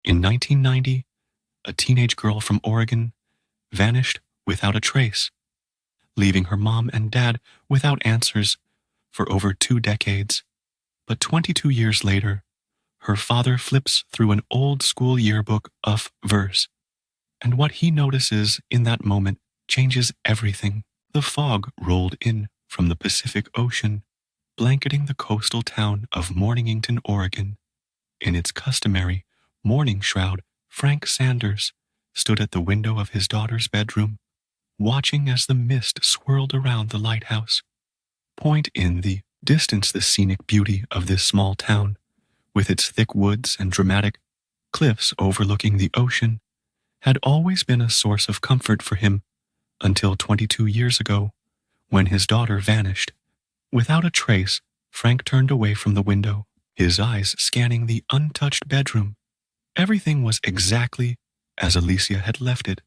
In 1990, a teenage girl from Oregon vanished without a trace, leaving her mom and dad without answers for over 2 decades. But 22 years later, her father flips through an old school yearbook of verse, and what he notices in that moment changes everything. The fog rolled in from the Pacific Ocean, blanketing the coastal town of Mornington, Oregon. In its customary mourning shroud, Frank Sanders stood at the window of his daughter's bedroom, watching as the mist swirled around the lighthouse. Point in the distance the scenic beauty of this small town, with its thick woods and dramatic cliffs overlooking the ocean, had always been a source of comfort for him until 22 years ago, when his daughter vanished. Without a trace, Frank turned away from the window, his eyes scanning the untouched bedroom. Everything was exactly as Alicia had left it.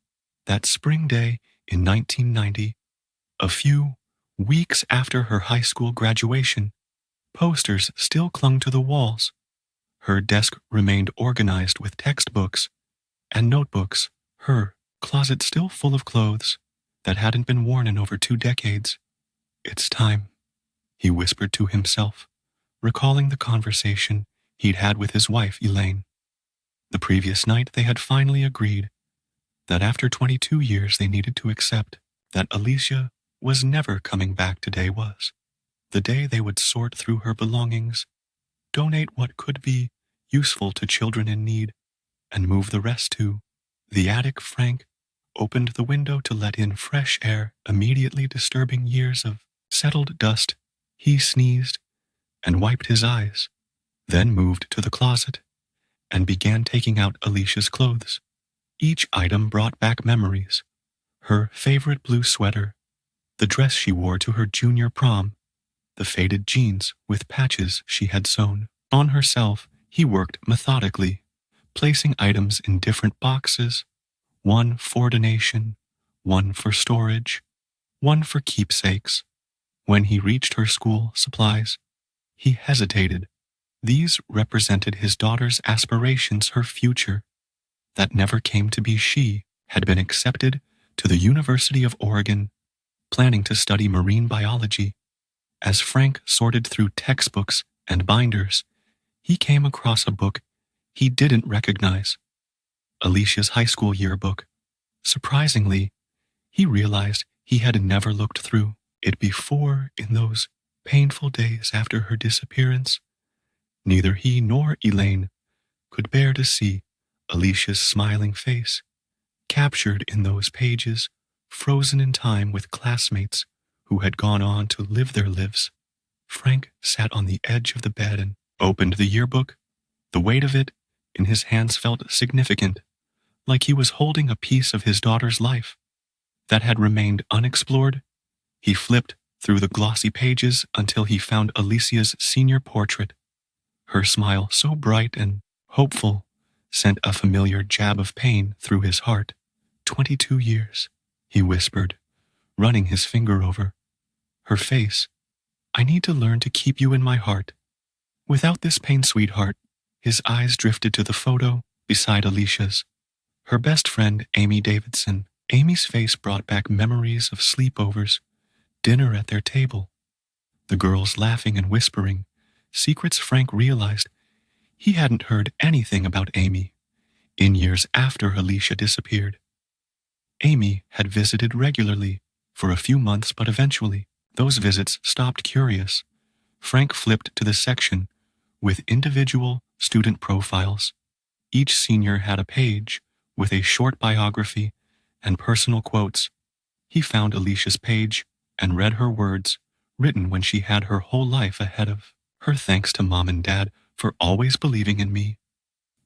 That spring day in 1990, a few weeks after her high school graduation, posters still clung to the walls. Her desk remained organized with textbooks and notebooks, her closet still full of clothes that hadn't been worn in over 2 decades. "It's time," he whispered to himself, recalling the conversation he'd had with his wife, Elaine. The previous night they had finally agreed that after 22 years they needed to accept that Alicia was never coming back. Today was the day they would sort through her belongings, donate what could be useful to children in need, and move the rest to the attic. Frank opened the window to let in fresh air, immediately disturbing years of settled dust. He sneezed and wiped his eyes, then moved to the closet and began taking out Alicia's clothes. Each item brought back memories: her favorite blue sweater, the dress she wore to her junior prom, the faded jeans with patches she had sewn on herself. He worked methodically, placing items in different boxes, one for donation, one for storage, one for keepsakes. When he reached her school supplies, he hesitated. These represented his daughter's aspirations, her future, that never came to be. She had been accepted to the University of Oregon, planning to study marine biology. As Frank sorted through textbooks and binders, he came across a book he didn't recognize: Alicia's high school yearbook. Surprisingly, he realized he had never looked through it before. In those painful days after her disappearance, neither he nor Elaine could bear to see Alicia's smiling face, captured in those pages, frozen in time with classmates who had gone on to live their lives. Frank sat on the edge of the bed and opened the yearbook. The weight of it in his hands felt significant, like he was holding a piece of his daughter's life that had remained unexplored. He flipped through the glossy pages until he found Alicia's senior portrait. Her smile, so bright and hopeful, sent a familiar jab of pain through his heart. 22 years, he whispered, running his finger over her face. "I need to learn to keep you in my heart. Without this pain, sweetheart." His eyes drifted to the photo beside Alicia's, her best friend, Amy Davidson. Amy's face brought back memories of sleepovers, dinner at their table, the girls laughing and whispering secrets. Frank realized he hadn't heard anything about Amy in years after Alicia disappeared. Amy had visited regularly for a few months, but eventually those visits stopped. Curious, Frank flipped to the section with individual student profiles. Each senior had a page with a short biography and personal quotes. He found Alicia's page and read her words, written when she had her whole life ahead of her. "Thanks to Mom and Dad for always believing in me,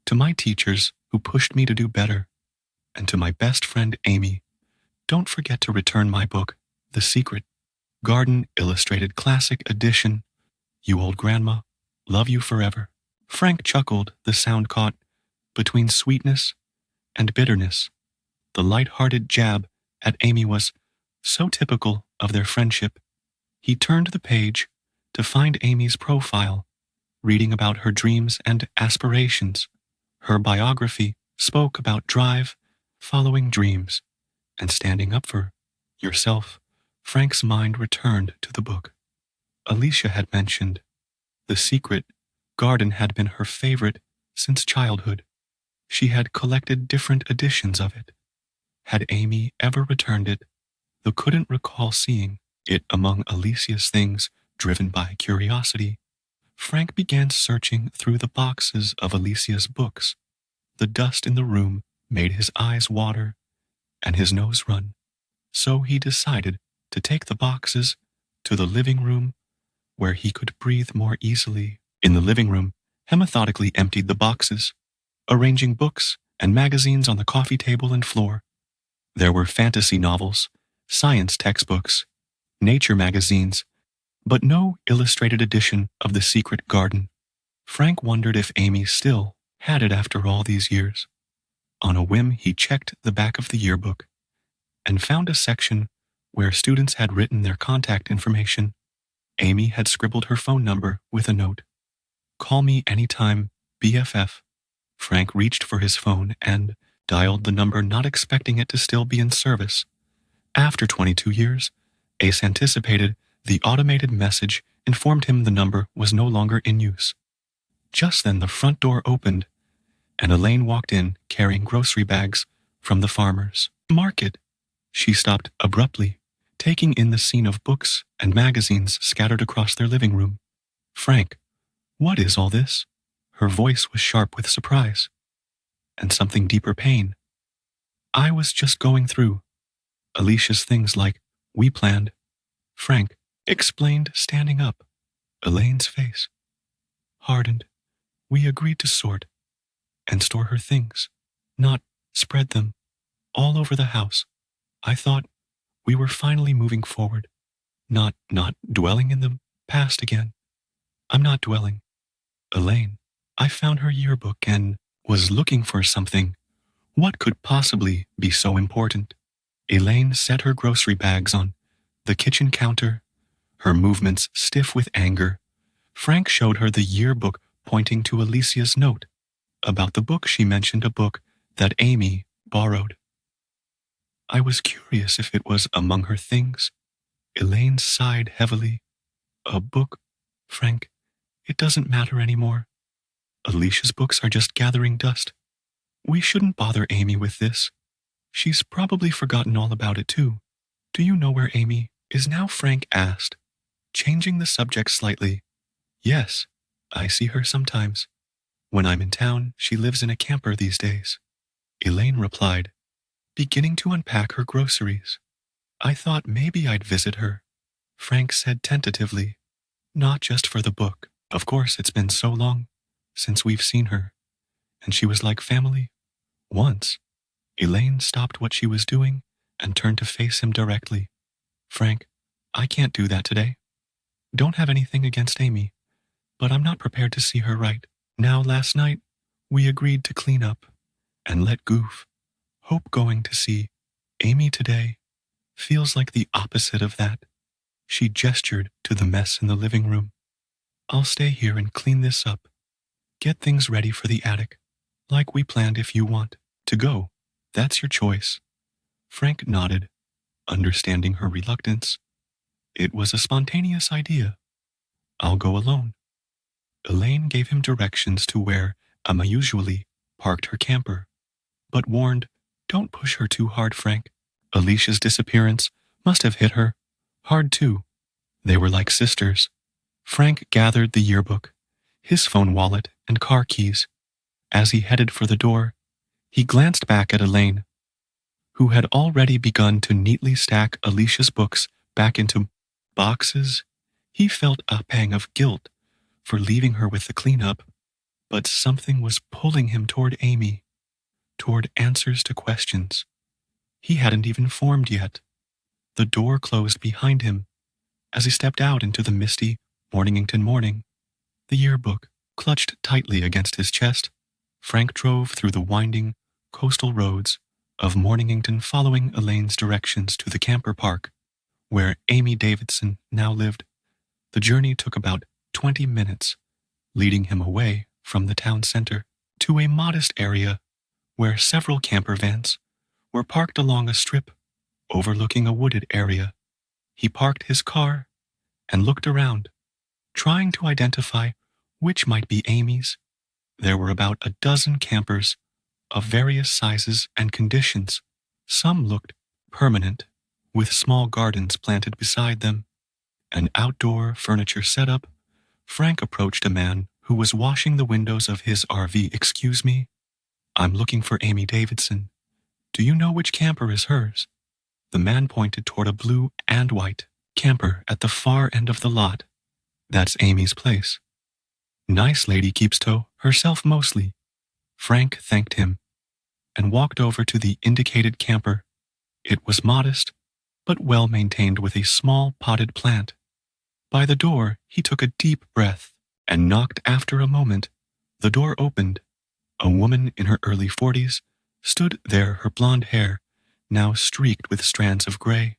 to my teachers who pushed me to do better, and to my best friend Amy. Don't forget to return my book, The Secret, Garden Illustrated Classic Edition. You old grandma, love you forever." Frank chuckled, the sound caught between sweetness and bitterness. The light-hearted jab at Amy was so typical of their friendship. He turned the page to find Amy's profile, reading about her dreams and aspirations. Her biography spoke about drive, following dreams, and standing up for yourself. Frank's mind returned to the book. Alicia had mentioned The Secret Garden had been her favorite since childhood. She had collected different editions of it. Had Amy ever returned it, though couldn't recall seeing it among Alicia's things driven by curiosity? Frank began searching through the boxes of Alicia's books. The dust in the room made his eyes water and his nose run. So he decided to take the boxes to the living room where he could breathe more easily. In the living room, he methodically emptied the boxes, arranging books and magazines on the coffee table and floor. There were fantasy novels, science textbooks, nature magazines, but no illustrated edition of The Secret Garden. Frank wondered if Amy still had it after all these years. On a whim, he checked the back of the yearbook and found a section where students had written their contact information. Amy had scribbled her phone number with a note. "Call me anytime, BFF." Frank reached for his phone and dialed the number, not expecting it to still be in service. After 22 years, Ace anticipated the automated message informed him the number was no longer in use. Just then the front door opened, and Elaine walked in carrying grocery bags from the farmer's market. She stopped abruptly, taking in the scene of books and magazines scattered across their living room. "Frank, what is all this?" Her voice was sharp with surprise and something deeper pain. "I was just going through Alicia's things like we planned," Frank explained, standing up. Elaine's face hardened. "We agreed to sort and store her things, not spread them all over the house. I thought we were finally moving forward, not dwelling in the past again." "I'm not dwelling, Elaine. I found her yearbook and was looking for something. What could possibly be so important?" Elaine set her grocery bags on the kitchen counter, her movements stiff with anger. Frank showed her the yearbook, pointing to Alicia's note. About the book, she mentioned a book that Amy borrowed. "I was curious if it was among her things." Elaine sighed heavily. "A book, Frank, it doesn't matter anymore. Alicia's books are just gathering dust. We shouldn't bother Amy with this. She's probably forgotten all about it too." "Do you know where Amy is now?" Frank asked, changing the subject slightly. "Yes, I see her sometimes. When I'm in town, she lives in a camper these days," Elaine replied, beginning to unpack her groceries. "I thought maybe I'd visit her," Frank said tentatively. "Not just for the book. Of course, it's been so long since we've seen her, and she was like family once." Elaine stopped what she was doing and turned to face him directly. "Frank, I can't do that today. Don't have anything against Amy, but I'm not prepared to see her right now. Last night, we agreed to clean up and let goof. Hope going to see Amy today feels like the opposite of that." She gestured to the mess in the living room. "I'll stay here and clean this up. Get things ready for the attic, like we planned. If you want to go, that's your choice." Frank nodded, understanding her reluctance. It was a spontaneous idea. "I'll go alone." Elaine gave him directions to where Emma usually parked her camper, but warned, "Don't push her too hard, Frank. Alicia's disappearance must have hit her hard too. They were like sisters." Frank gathered the yearbook, his phone wallet, and car keys. As he headed for the door, he glanced back at Elaine, who had already begun to neatly stack Alicia's books back into boxes. He felt a pang of guilt for leaving her with the cleanup, but something was pulling him toward Amy, toward answers to questions he hadn't even formed yet. The door closed behind him as he stepped out into the misty Mornington morning. The yearbook clutched tightly against his chest. Frank drove through the winding coastal roads of Mornington, following Elaine's directions to the camper park where Amy Davidson now lived. The journey took about 20 minutes, leading him away from the town center. to a modest area where several camper vans were parked along a strip overlooking a wooded area. He parked his car and looked around, trying to identify which might be Amy's. There were about a dozen campers of various sizes and conditions. Some looked permanent, with small gardens planted beside them. An outdoor furniture setup. Frank approached a man who was washing the windows of his RV. "Excuse me, I'm looking for Amy Davidson. Do you know which camper is hers?" The man pointed toward a blue and white camper at the far end of the lot. "That's Amy's place. Nice lady, keeps to herself mostly." Frank thanked him and walked over to the indicated camper. It was modest, but well maintained with a small potted plant. By the door, he took a deep breath and knocked. After a moment, the door opened. A woman in her early 40s stood there, her blonde hair now streaked with strands of gray,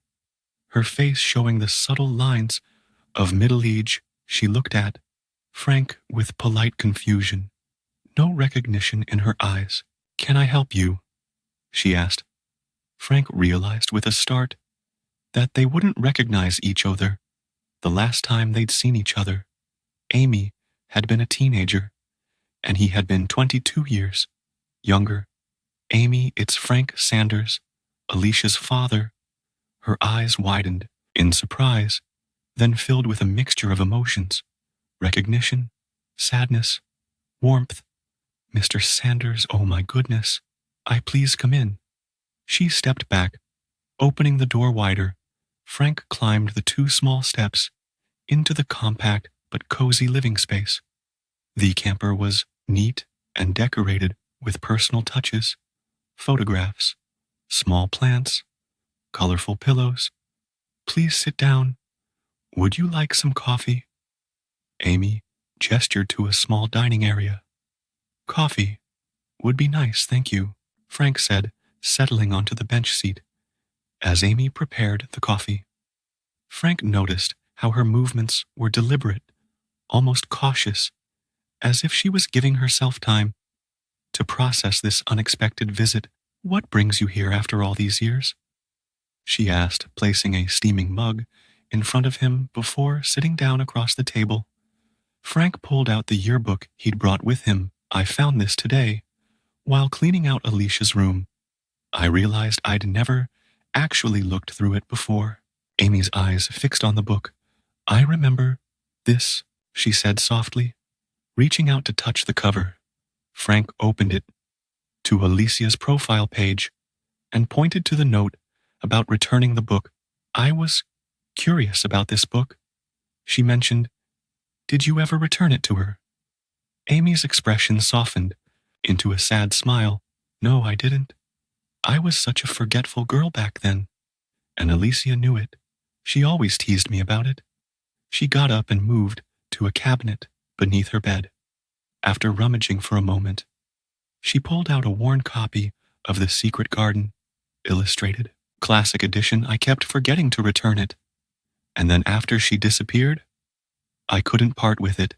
her face showing the subtle lines of middle age. She looked at Frank with polite confusion, no recognition in her eyes. "Can I help you?" she asked. Frank realized with a start that they wouldn't recognize each other the last time they'd seen each other. Amy had been a teenager, and he had been 22 years younger. "Amy, it's Frank Sanders, Alicia's father." Her eyes widened in surprise, then filled with a mixture of emotions: recognition, sadness, warmth. "Mr. Sanders, oh my goodness. I please come in." She stepped back, opening the door wider. Frank climbed the 2 small steps into the compact but cozy living space. The camper was neat and decorated with personal touches: photographs, small plants, colorful pillows. "Please sit down. Would you like some coffee?" Amy gestured to a small dining area. "Coffee would be nice, thank you," Frank said, settling onto the bench seat. As Amy prepared the coffee, Frank noticed how her movements were deliberate, almost cautious, as if she was giving herself time to process this unexpected visit. "What brings you here after all these years?" she asked, placing a steaming mug in front of him before sitting down across the table. Frank pulled out the yearbook he'd brought with him. "I found this today while cleaning out Alicia's room. I realized I'd never actually looked through it before." Amy's eyes fixed on the book. "I remember this," she said softly, reaching out to touch the cover. Frank opened it to Alicia's profile page and pointed to the note about returning the book. "I was curious about this book," she mentioned. "Did you ever return it to her?" Amy's expression softened into a sad smile. "No, I didn't. I was such a forgetful girl back then, and Alicia knew it. She always teased me about it." She got up and moved to a cabinet beneath her bed. After rummaging for a moment, she pulled out a worn copy of The Secret Garden, illustrated, classic edition. "I kept forgetting to return it, and then after she disappeared, I couldn't part with it.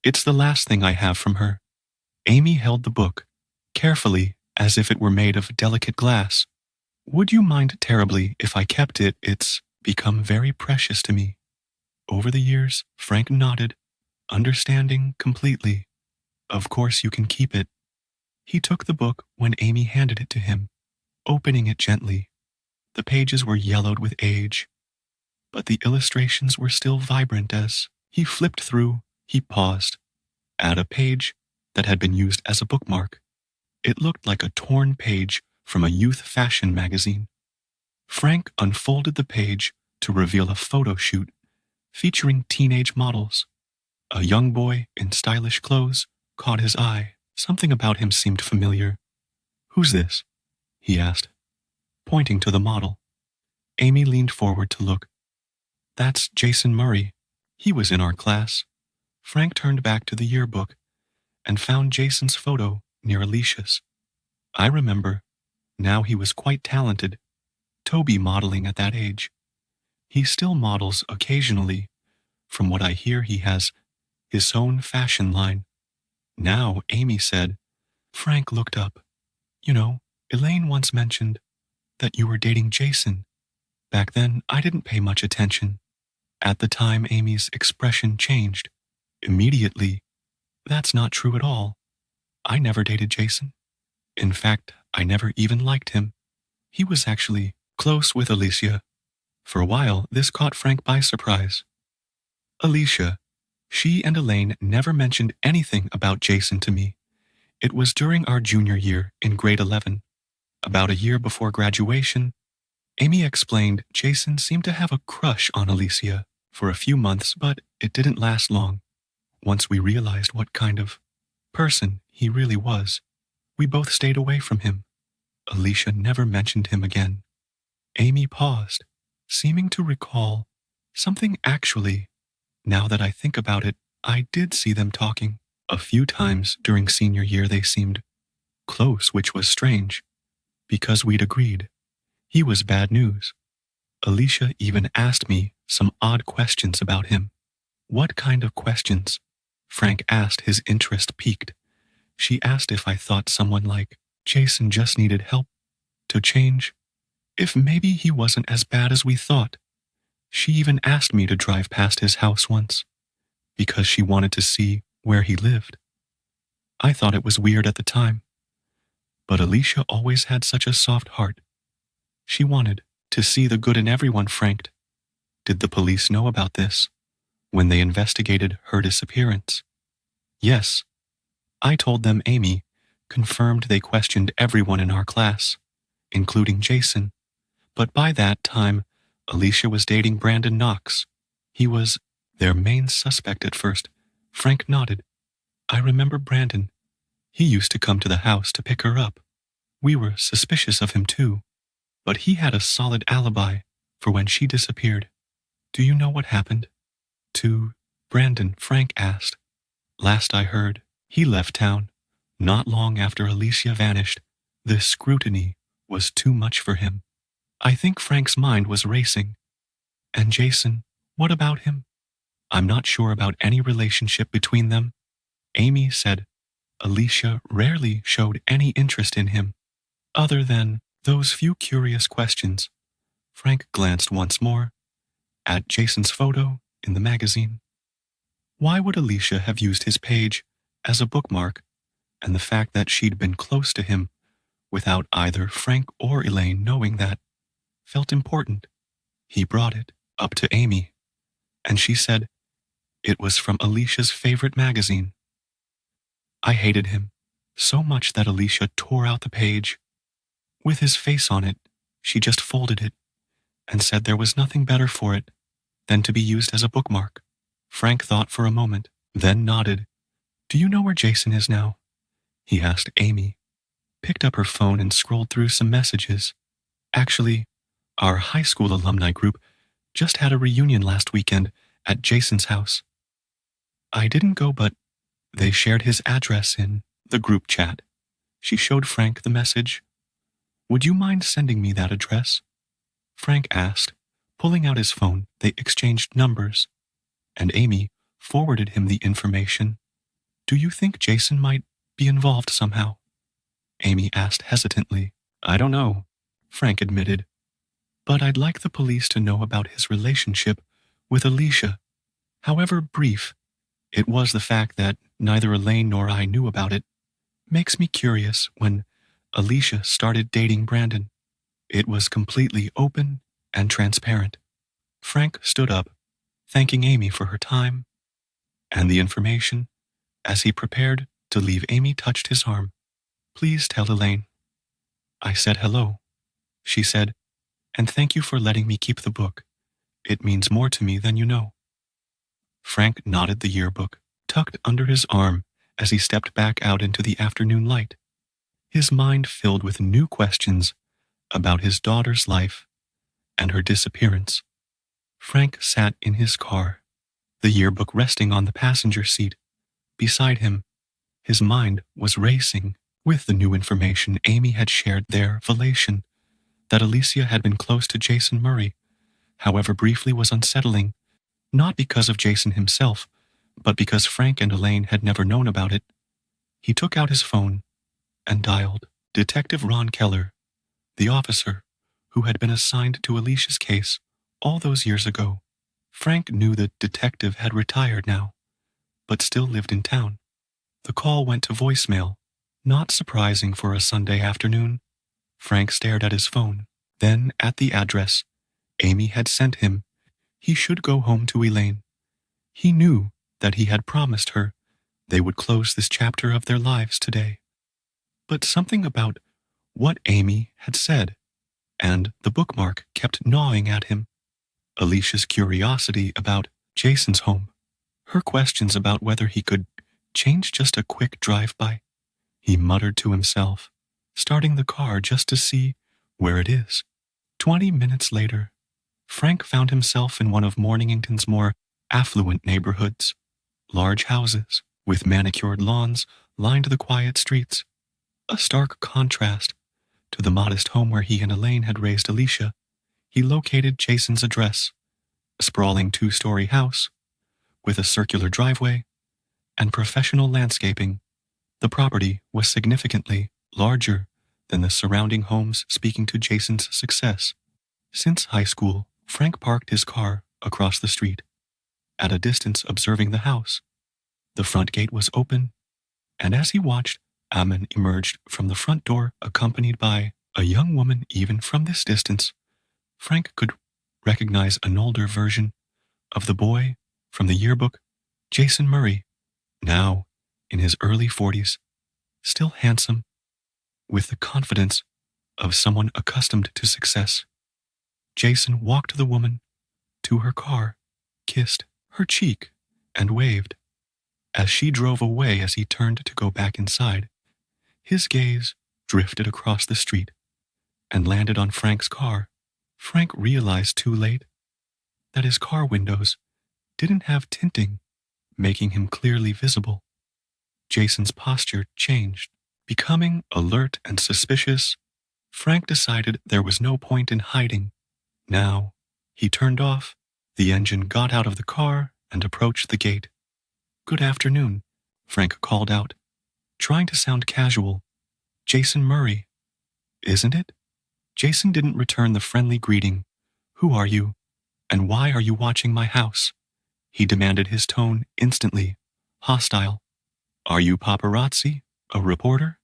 It's the last thing I have from her." Amy held the book carefully, as if it were made of delicate glass. "Would you mind terribly if I kept it? It's become very precious to me over the years." Frank nodded, understanding completely. "Of course you can keep it." He took the book when Amy handed it to him, opening it gently. The pages were yellowed with age, but the illustrations were still vibrant. As he flipped through, he paused at a page that had been used as a bookmark. It looked like a torn page from a youth fashion magazine. Frank unfolded the page to reveal a photo shoot featuring teenage models. A young boy in stylish clothes caught his eye. Something about him seemed familiar. "Who's this?" he asked, pointing to the model. Amy leaned forward to look. "That's Jason Murray. He was in our class." Frank turned back to the yearbook and found Jason's photo near Alicia's. "I remember. Now he was quite talented. Toby modeling at that age. He still models occasionally. From what I hear, he has his own fashion line." "Now," Amy said, Frank looked up. You know, Elaine once mentioned that you were dating Jason. Back then, I didn't pay much attention. At the time, Amy's expression changed. Immediately, that's not true at all. I never dated Jason. In fact, I never even liked him. He was actually close with Alicia. For a while, this caught Frank by surprise. Alicia, she and Elaine never mentioned anything about Jason to me. It was during our junior year in grade 11. About a year before graduation, Amy explained Jason seemed to have a crush on Alicia for a few months, but it didn't last long. Once we realized what kind of person he really was, we both stayed away from him. Alicia never mentioned him again. Amy paused, seeming to recall something actually. Now that I think about it, I did see them talking. A few times during senior year they seemed close, which was strange, because we'd agreed he was bad news. Alicia even asked me some odd questions about him. What kind of questions? Frank asked, his interest piqued. She asked if I thought someone like Jason just needed help to change, if maybe he wasn't as bad as we thought. She even asked me to drive past his house once, because she wanted to see where he lived. I thought it was weird at the time, but Alicia always had such a soft heart. She wanted to see the good in everyone. Frank, did the police know about this when they investigated her disappearance? Yes, I told them. Amy confirmed they questioned everyone in our class, including Jason. But by that time, Alicia was dating Brandon Knox. He was their main suspect at first. Frank nodded. I remember Brandon. He used to come to the house to pick her up. We were suspicious of him too, but he had a solid alibi for when she disappeared. Do you know what happened to Brandon? Frank asked. Last I heard, he left town not long after Alicia vanished. The scrutiny was too much for him. I think Frank's mind was racing. And Jason, what about him? I'm not sure about any relationship between them. Amy said Alicia rarely showed any interest in him, other than those few curious questions. Frank glanced once more at Jason's photo in the magazine. Why would Alicia have used his page as a bookmark, and the fact that she'd been close to him without either Frank or Elaine knowing that felt important? He brought it up to Amy, and she said it was from Alicia's favorite magazine. I hated him so much that Alicia tore out the page. With his face on it, she just folded it and said there was nothing better for it than to be used as a bookmark. Frank thought for a moment, then nodded. Do you know where Jason is now? He asked. Amy picked up her phone and scrolled through some messages. Actually, our high school alumni group just had a reunion last weekend at Jason's house. I didn't go, but they shared his address in the group chat. She showed Frank the message. Would you mind sending me that address? Frank asked. Pulling out his phone, they exchanged numbers, and Amy forwarded him the information. Do you think Jason might be involved somehow? Amy asked hesitantly. I don't know, Frank admitted. But I'd like the police to know about his relationship with Alicia. However brief, it was the fact that neither Elaine nor I knew about it. Makes me curious when Alicia started dating Brandon. It was completely open and transparent. Frank stood up, thanking Amy for her time and the information. As he prepared to leave, Amy touched his arm. Please tell Elaine I said hello. She said, and thank you for letting me keep the book. It means more to me than you know. Frank nodded, the yearbook tucked under his arm as he stepped back out into the afternoon light, his mind filled with new questions about his daughter's life and her disappearance. Frank sat in his car, the yearbook resting on the passenger seat beside him. His mind was racing with the new information Amy had shared. Their revelation that Alicia had been close to Jason Murray, however briefly, was unsettling, not because of Jason himself, but because Frank and Elaine had never known about it. He took out his phone and dialed Detective Ron Keller, the officer who had been assigned to Alicia's case all those years ago. Frank knew the detective had retired now, but still lived in town. The call went to voicemail. Not surprising for a Sunday afternoon. Frank stared at his phone, then at the address Amy had sent him. He should go home to Elaine. He knew that he had promised her they would close this chapter of their lives today. But something about what Amy had said and the bookmark kept gnawing at him. Alicia's curiosity about Jason's home, her questions about whether he could change just a quick drive-by. He muttered to himself, starting the car just to see where it is. 20 minutes later, Frank found himself in one of Mornington's more affluent neighborhoods. Large houses with manicured lawns lined the quiet streets, a stark contrast to the modest home where he and Elaine had raised Alicia. He located Jason's address, a sprawling 2-story house with a circular driveway and professional landscaping. The property was significantly larger than the surrounding homes, speaking to Jason's success. Since high school, Frank parked his car across the street, at a distance observing the house. The front gate was open, and as he watched, Ammon emerged from the front door accompanied by a young woman. Even from this distance, Frank could recognize an older version of the boy from the yearbook, Jason Murray, now in his early 40s, still handsome, with the confidence of someone accustomed to success. Jason walked the woman to her car, kissed her cheek, and waved. As she drove away, as he turned to go back inside, his gaze drifted across the street and landed on Frank's car. Frank realized too late that his car windows didn't have tinting, making him clearly visible. Jason's posture changed. Becoming alert and suspicious, Frank decided there was no point in hiding. Now, he turned off the engine, got out of the car, and approached the gate. "Good afternoon," Frank called out, trying to sound casual. "Jason Murray, isn't it?" Jason didn't return the friendly greeting. "Who are you, and why are you watching my house?" he demanded, his tone instantly hostile. "Are you paparazzi? A reporter?"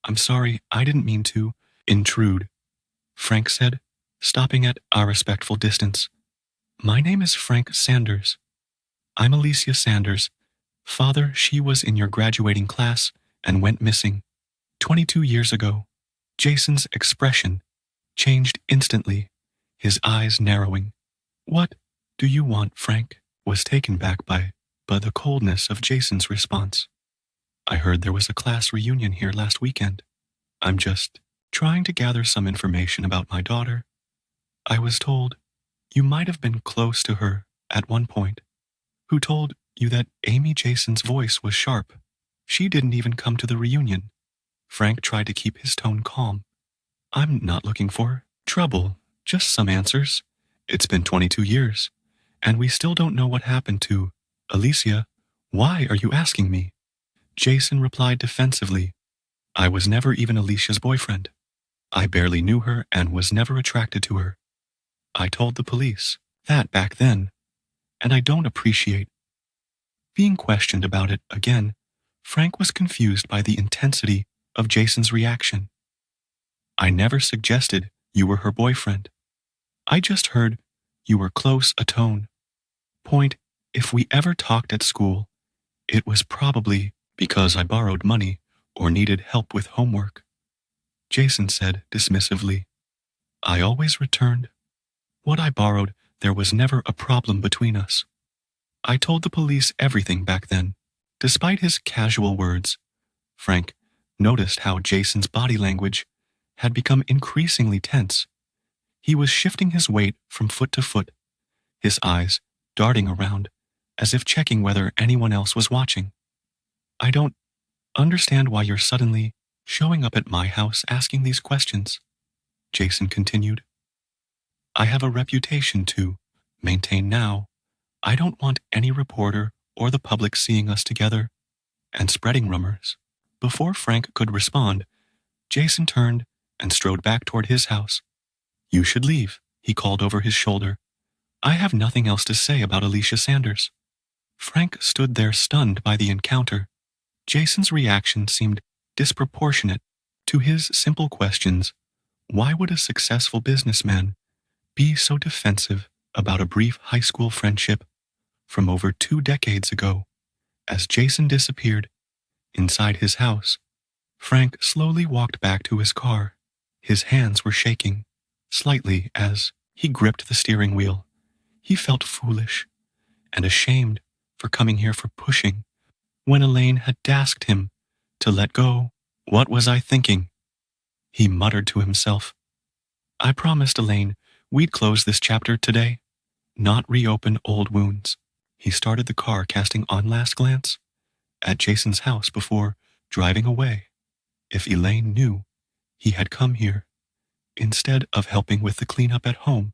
"I'm sorry, I didn't mean to intrude," Frank said, stopping at a respectful distance. "My name is Frank Sanders. I'm Alicia Sanders' father. She was in your graduating class and went missing 22 years ago." Jason's expression changed instantly, his eyes narrowing. "What do you want?" Frank was taken back by the coldness of Jason's response. "I heard there was a class reunion here last weekend. I'm just trying to gather some information about my daughter. I was told you might have been close to her at one point. Who told you that Amy?" Jason's voice was sharp. "She didn't even come to the reunion." Frank tried to keep his tone calm. "I'm not looking for trouble, just some answers. It's been 22 years, and we still don't know what happened to Alicia. Why are you asking me?" Jason replied defensively. "I was never even Alicia's boyfriend. I barely knew her and was never attracted to her. I told the police that back then, and I don't appreciate being questioned about it again." Frank was confused by the intensity of Jason's reaction. "I never suggested you were her boyfriend. I just heard you were close." A tone. "Point, if we ever talked at school, it was probably because I borrowed money or needed help with homework," Jason said dismissively. "I always returned what I borrowed. There was never a problem between us. I told the police everything back then." Despite his casual words, Frank noticed how Jason's body language had become increasingly tense. He was shifting his weight from foot to foot, his eyes darting around as if checking whether anyone else was watching. "I don't understand why you're suddenly showing up at my house asking these questions," Jason continued. "I have a reputation to maintain now. I don't want any reporter or the public seeing us together and spreading rumors." Before Frank could respond, Jason turned and strode back toward his house. "You should leave," he called over his shoulder. "I have nothing else to say about Alicia Sanders." Frank stood there stunned by the encounter. Jason's reaction seemed disproportionate to his simple questions. Why would a successful businessman be so defensive about a brief high school friendship from over 2 decades ago? As Jason disappeared inside his house, Frank slowly walked back to his car. His hands were shaking slightly as he gripped the steering wheel. He felt foolish and ashamed for coming here for pushing when Elaine had asked him to let go. "What was I thinking?" he muttered to himself. "I promised Elaine we'd close this chapter today, not reopen old wounds." He started the car, casting one last glance at Jason's house before driving away. If Elaine knew he had come here instead of helping with the cleanup at home,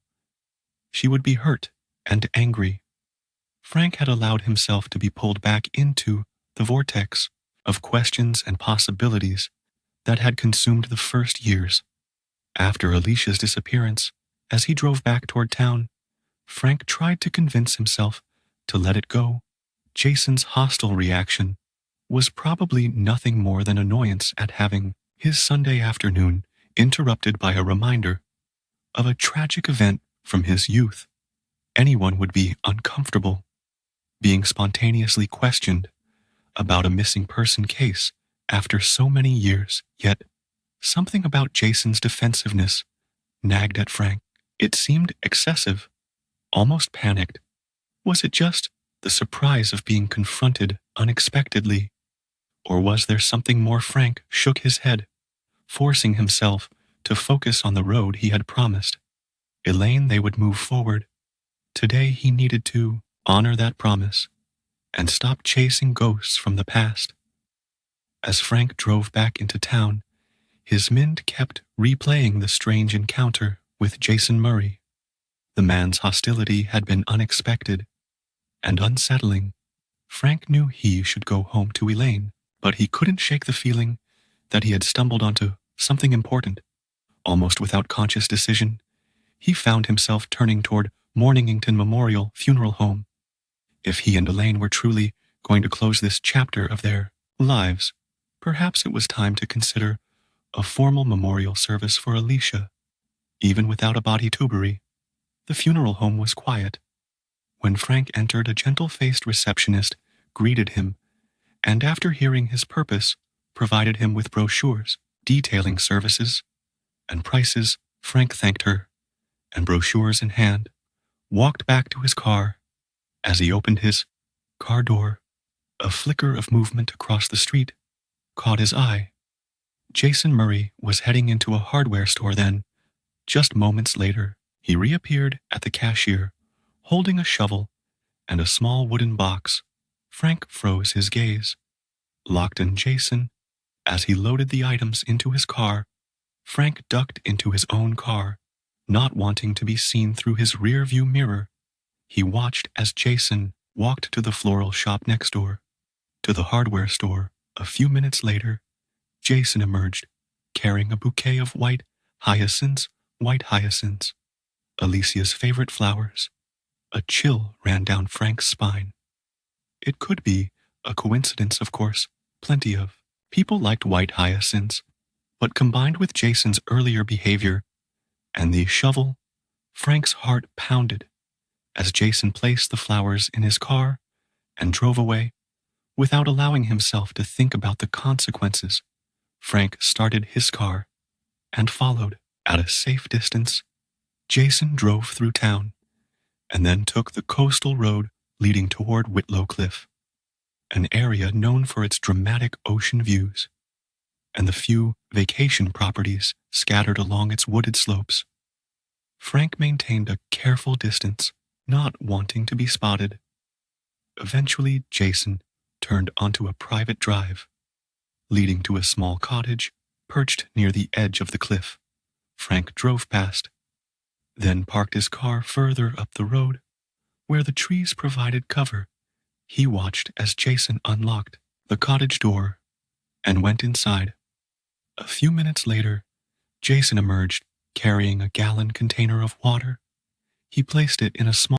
she would be hurt and angry. Frank had allowed himself to be pulled back into the vortex of questions and possibilities that had consumed the first years. After Alicia's disappearance, as he drove back toward town, Frank tried to convince himself to let it go. Jason's hostile reaction was probably nothing more than annoyance at having his Sunday afternoon interrupted by a reminder of a tragic event from his youth. Anyone would be uncomfortable being spontaneously questioned about a missing person case after so many years, yet something about Jason's defensiveness nagged at Frank. It seemed excessive, almost panicked. Was it just the surprise of being confronted unexpectedly? Or was there something more? Frank shook his head, forcing himself to focus on the road he had promised. Elaine, they would move forward. Today he needed to honor that promise and stop chasing ghosts from the past. As Frank drove back into town, his mind kept replaying the strange encounter with Jason Murray. The man's hostility had been unexpected and unsettling. Frank knew he should go home to Elaine, but he couldn't shake the feeling that he had stumbled onto something important. Almost without conscious decision, he found himself turning toward Mornington Memorial Funeral Home. If he and Elaine were truly going to close this chapter of their lives, perhaps it was time to consider a formal memorial service for Alicia. Even without a body tubery, the funeral home was quiet. When Frank entered, a gentle-faced receptionist greeted him, and after hearing his purpose, provided him with brochures detailing services and prices. Frank thanked her, and brochures in hand, walked back to his car. As he opened his car door, a flicker of movement across the street caught his eye. Jason Murray was heading into a hardware store then. Just moments later, he reappeared at the cashier, holding a shovel and a small wooden box. Frank froze his gaze, locked in Jason. As he loaded the items into his car, Frank ducked into his own car, not wanting to be seen through his rear-view mirror. He watched as Jason walked to the floral shop next door, to the hardware store. A few minutes later, Jason emerged, carrying a bouquet of white hyacinths, Alicia's favorite flowers. A chill ran down Frank's spine. It could be a coincidence, of course. Plenty of people liked white hyacinths, but combined with Jason's earlier behavior and the shovel, Frank's heart pounded as Jason placed the flowers in his car and drove away without allowing himself to think about the consequences. Frank started his car and followed. At a safe distance, Jason drove through town and then took the coastal road leading toward Whitlow Cliff, an area known for its dramatic ocean views and the few vacation properties scattered along its wooded slopes. Frank maintained a careful distance, not wanting to be spotted. Eventually, Jason turned onto a private drive, leading to a small cottage perched near the edge of the cliff. Frank drove past, then parked his car further up the road, where the trees provided cover. He watched as Jason unlocked the cottage door and went inside. A few minutes later, Jason emerged carrying a gallon container of water. He placed it in a small